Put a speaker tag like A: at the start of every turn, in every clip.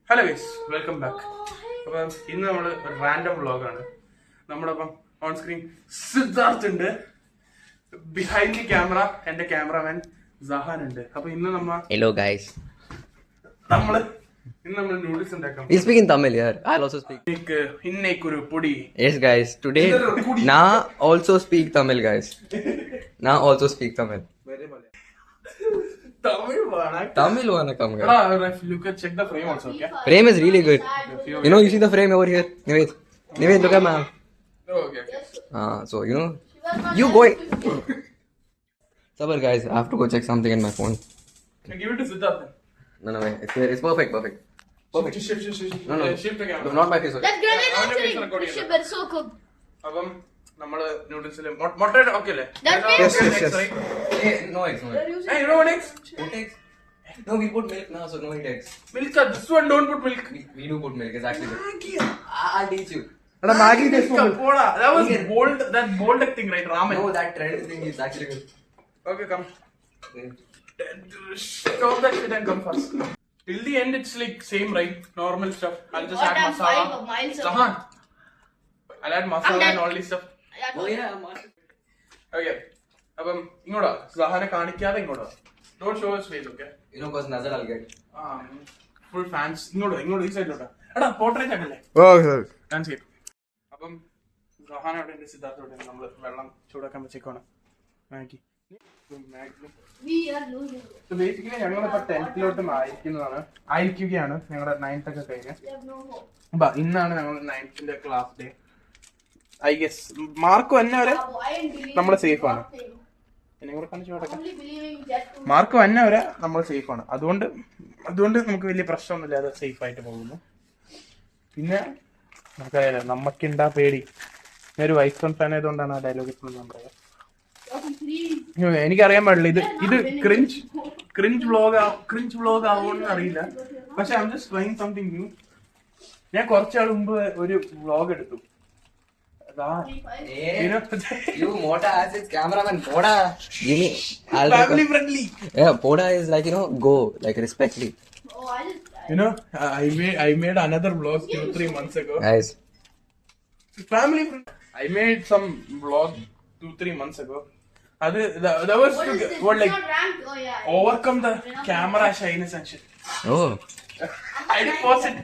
A: Hello guys, welcome back. അപ്പം ഇന്ന് നമ്മൾ റാൻഡം വ്ളോഗാണ്. നമ്മളപ്പം ഓൺ സ്ക്രീൻ സിദ്ധാർത്ഥ് ഉണ്ട്, ബിഹൈൻഡ് ദി ക്യാമറ എന്റെ ക്യാമറാമാൻ സഹാൻ ഉണ്ട്. അപ്പൊ ഇന്ന്
B: Hello guys.
A: നമ്മള് നൂഡിൽസ് ഉണ്ടാക്കാം.
B: You speak in Tamil here. I'll also speak.
A: ഇന്നേക്കൊരു പൊടി.
B: Yes guys, today Na also speak Tamil guys. Na also speak Tamil. Tamil wanna come guys.
A: You can check the frame also, okay?
B: Frame is really good. You know, you see the frame over here? Nived, look at ma'am.
A: Okay.
B: So you know, you go. Sabar guys, I have to go check something in my phone.
A: Give it to Siddharth.
B: No, it's perfect. Perfect.
A: Shift.
B: No.
A: Shift the camera.
B: No, not my face.
C: That grenade
A: I want to
C: launcher
A: record
C: is
A: here.
C: super so cool.
A: അപ്പം നമ്മള് നൂഡിൽസിൽ മുട്ട okay അല്ലേ?
C: Yes.
B: Hey, no eggs.
A: Hey, you know what eggs?
B: Put eggs. No, we put milk now, so no eat eggs.
A: Milk, this one don't put milk.
B: We do put milk. It's actually good. I'll teach you.
A: Poda. That was bold. That bold thing, right? Ramen.
B: No, that trend thing is actually good.
A: Okay, come. Stop that shit and come first. Till the end, it's like same, right? Normal stuff. I'll just add masala. Sahan. I'll add masala and all this stuff.
B: Oh yeah,
A: Okay. അപ്പം ഇങ്ങോട്ടാ സഹാനെ കാണിക്കാതെ ഇങ്ങോട്ടാ. Don't show his face, okay?
B: you know, cause nazar I'll get.
A: Full fans ഇങ്ങോട്ട് ഈ സൈഡിലോട്ടാ. എടാ portrait ആക്കല്ലേ? Landscape. അപ്പം സഹാന അവിടെ ഉണ്ട്, സിദ്ധാർത്ഥ അവിടെ ഉണ്ട്. നമ്മള് വെള്ളം ചൂടാക്കാൻ വെച്ചേക്കാണ്. മാഗി. ബേസിക്കലി ഞങ്ങളിപ്പോ 10th ആയിരിക്കുകയാണ്. ഞങ്ങളുടെ 9th ഒക്കെ കഴിഞ്ഞ്. അപ്പൊ ഇന്നാണ് ഞങ്ങൾ 9th class day. I guess mark വന്നെ വരെ നമ്മള് സേഫ് ആണ്. എന്നെ കൂടെ കാണിച്ചു കൊടുക്കാം. മാർക്ക് വന്നെ വരെ നമ്മൾ സേഫ് ആണ്. അതുകൊണ്ട് നമുക്ക് വലിയ പ്രശ്നമൊന്നുമില്ല, അത് സേഫ് ആയിട്ട് പോകുന്നു. പിന്നെ നമുക്കറിയാലോ, നമുക്കുണ്ടാ പേടി. ഞാൻ ഒരു വൈസ് ഫ്രണ്ട് ഫാൻ ആയതുകൊണ്ടാണ് ആ ഡയലോഗ് ഇപ്പോഴും ഞാൻ പറയാം. എനിക്കറിയാൻ പാടില്ല ഇത് ക്രിഞ്ച് വ്ളോഗ് ആവുമെന്ന് അറിയില്ല. പക്ഷെ I am just trying something new. ഞാൻ കുറച്ചാൾ മുമ്പ് ഒരു വ്ളോഗ് എടുത്തു.
B: You Moda as its cameraman. Moda, give me.
A: Family friendly.
B: Yeah, Moda is like, you know, go like respectfully.
A: I made another vlog 2-3 months ago.
B: Guys,
A: Family friendly. I made some vlog 2-3 months ago. That was to like overcome the camera shyness and shit.
B: oh,
A: I didn't post it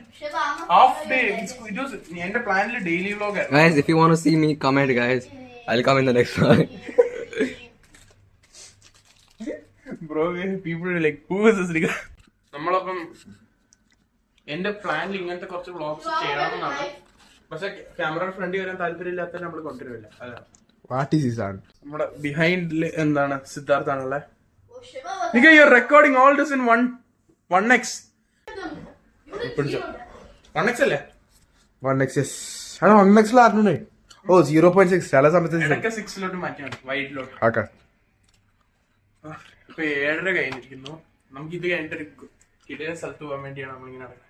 A: half day. It was എന്റെ പ്ലാനില് daily vlog ആയിരുന്നു.
B: guys, if you want to see me, comment, guys. I'll come in the next one.
A: Bro, people are like, who is this nigga? നമ്മളപ്പം എന്റെ പ്ലാനിൽ ഇങ്ങനത്തെ കുറച്ച് vlogs ചെയ്യണമെന്നാണ്. പക്ഷെ camera ഫ്രണ്ടിൽ വരാൻ താല്പര്യമില്ലാത്ത നമ്മൾ കൊണ്ടുവരില്ല. അതാണ് നമ്മുടെ ബിഹൈൻഡില് എന്താണ് സിദ്ധാർത്ഥാണുള്ളത്. Nick you are recording all this in 1x. പിടിച്ചോ, 1x അല്ലേ?
D: 1x, yes. ആണ് 1x ലാർന്നേ. ഓ 0.6 ചില സമയത്ത്
A: ഇടയ്ക്ക് 6 മാറ്റിയാണ്, വൈഡിലോട്ട്.
D: ഓക്കെ.
A: ഇപ്പൊ 7:30 കഴിഞ്ഞിരിക്കുന്നു. നമുക്ക് ഇത് കഴിഞ്ഞിട്ട് കിടിയ സ്ഥലത്ത് പോകാൻ വേണ്ടിയാണ് നമ്മളിങ്ങനെ നടക്കുന്നത്.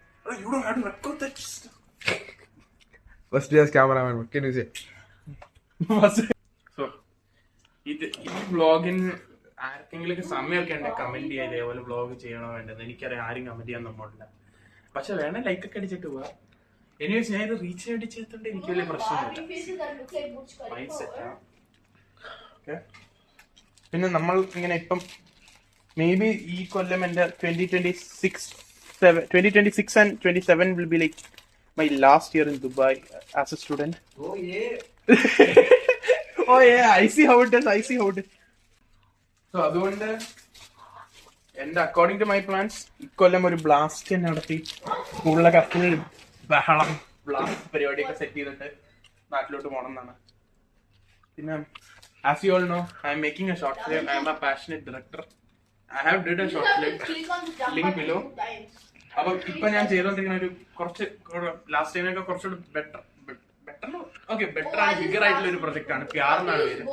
D: First years cameraman can you say?
A: So ഈ വ്ളോഗിന് ആർക്കെങ്കിലും സമയമൊക്കെ ഉണ്ട് കമന്റ് ചെയ്യാൻ, ഇതേപോലെ വ്ളോഗ് ചെയ്യണോ വേണ്ടത്. എനിക്കറിയാം ആരും കമന്റ് ചെയ്യാൻ നമ്മളില്ല. പക്ഷെ വേണേ ലൈക്ക് ഒക്കെ അടിച്ചിട്ട് പോവാ. എനിവേസ് ഞാൻ ഇത് റീച്ച് വേണ്ടി ചെയ്തിട്ടുണ്ട്, എനിക്ക് വലിയ പ്രശ്നമൊന്നുമില്ല. പിന്നെ നമ്മൾ ഇങ്ങനെ ഇപ്പം മേ ബി ഈ കൊല്ലം എന്റെ 2026 and 27 will be like my last year in Dubai as a student.
B: Oh yeah.
A: Oh yeah, I see how it is. So അതുകൊണ്ട് എന്റെ അക്കോർഡിംഗ് ടു മൈ പ്ലാൻസ് ഇക്കൊല്ലം ഒരു ബ്ലാസ്റ്റ് നടത്തി സ്കൂളിലൊക്കെ ഫുൾ ബഹളം ബ്ലാസ്റ്റ് പരിപാടിയൊക്കെ സെറ്റ് ചെയ്തിട്ട് നാട്ടിലോട്ട് പോകണം എന്നാണ്. പിന്നെ as you all no, I M making A short film. I M A passionate director. I have did A short film, link below. അപ്പൊ ഇപ്പൊ ഞാൻ ചെയ്തോണ്ടിരിക്കുന്ന ഒരു കുറച്ച് ലാസ്റ്റ് ടൈമിനൊക്കെ കുറച്ചുകൂടി ബെറ്റർ ആണ്, ബിഗർ ആയിട്ടുള്ള ഒരു പ്രൊജക്ട് ആണ്. പ്യാർ എന്നാണ് പേര്.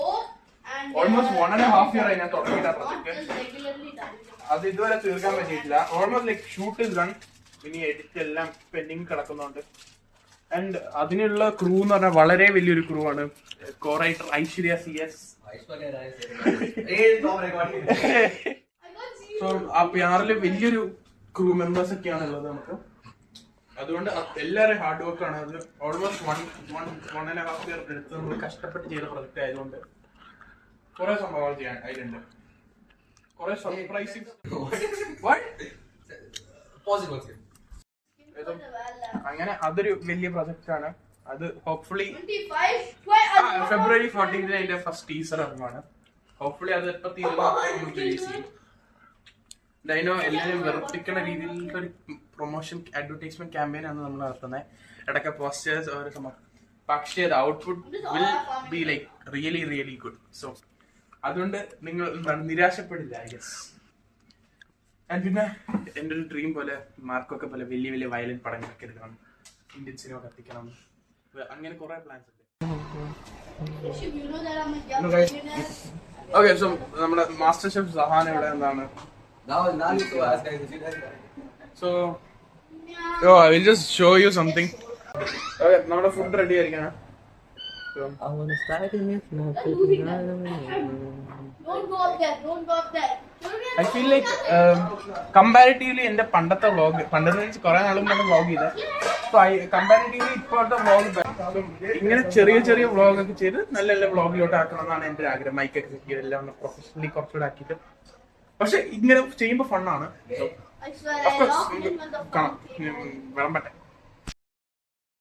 A: ഓൾമോസ്റ്റ് 1.5 year ആയി ഞാൻ തുടങ്ങിയിട്ട് ആ പ്രൊജക്ട്. അത് ഇതുവരെ തീർക്കാൻ പറ്റിയിട്ടില്ല. Almost like shoot is done. ഇനി എഡിറ്റ് എല്ലാം പെൻഡിങ് കിടക്കുന്നുണ്ട്. ആൻഡ് അതിനുള്ള ക്രൂ എന്ന് പറഞ്ഞാൽ വളരെ വലിയൊരു ക്രൂ ആണ്. കോ റൈറ്റർ ഐശ്വര്യ CS. സോ ആ പ്യാറില് വലിയൊരു ക്രൂ മെമ്പേഴ്സ് ഒക്കെയാണ് ഉള്ളത്. നമുക്ക് അതുകൊണ്ട് എല്ലാവരും ഹാർഡ് വർക്ക് ആണ്. അത് ഓൾമോസ്റ്റ് 1.5 year എടുത്ത് നമ്മൾ കഷ്ടപ്പെട്ട് ചെയ്ത പ്രൊജക്ട് ആയതുകൊണ്ട് കുറെ സംഭവങ്ങൾ ചെയ്യാൻ അതിലുണ്ട്. കുറെ സർപ്രൈസിങ് അങ്ങനെ അതൊരു വലിയ പ്രൊജക്ട് ആണ്. അത് ഹോപ്പ്ഫുള്ളി February 14th അതിന്റെ ഫസ്റ്റ് ടീസർ ഇറങ്ങുവാണ്. ഹോപ്പ്ഫുള്ളി അത് എപ്പോ റിലീസ് ചെയ്യും. ഡൈനോ എല്ലാവരും വെറുപ്പിക്കുന്ന രീതിയിലുള്ള ഒരു പ്രൊമോഷൻ അഡ്വർടൈസ്മെന്റ് ക്യാമ്പയിൻ ആണ് നമ്മൾ നടത്തുന്നത്. ഇടയ്ക്ക് പോസ്റ്റേഴ്സ് ഓരോ സംഭവം. പക്ഷേ അത് output will be like really really good. So അതുകൊണ്ട് നിങ്ങൾ നിരാശപ്പെടില്ല ഐ ഗസ്. ആൻഡ് പിന്നെ എൻ്റെ ഒരു ഡ്രീം പോലെ മാർക്കൊക്കെ പോലെ വലിയ വലിയ വയലിൻ പടങ്ങളൊക്കെ എടുക്കണം, ഇന്ത്യൻ സിനിമ കത്തിക്കണം, അങ്ങനെ കുറെ പ്ലാൻസ് ഉണ്ട്. ഓക്കെ, സോ നമ്മുടെ മാസ്റ്റർ ഷെഫ് സഹാന ഇവിടെ എന്താണ്? So, I will just show you something. Okay, നമ്മുടെ ഫുഡ് റെഡി ആയിരിക്കണം.
C: Don't go up there.
A: I feel like comparatively എന്റെ പണ്ടത്തെ വ്ളോഗ് കുറെ നാളും മുന്നേ വ്ളോഗ് ചെയ്ത കമ്പാരിറ്റീവ്ലി ഇപ്പോഴത്തെ വ്ളോഗ് ഇങ്ങനെ ചെറിയ ചെറിയ വ്ളോഗ് ഒക്കെ ചെയ്ത് നല്ല നല്ല വ്ളോഗിലോട്ട് ആക്കണം എന്നാണ് എന്റെ ആഗ്രഹം. മൈക്കൊക്കെ സെറ്റ് ചെയ്ത് എല്ലാം പ്രൊഫഷണലി കുറച്ചുകൂടെ ആക്കിയിട്ട്. പക്ഷെ ഇങ്ങനെ ചെയ്യുമ്പോ ഫണ്ണാണ്. കാണാം, വിളമ്പട്ടെ.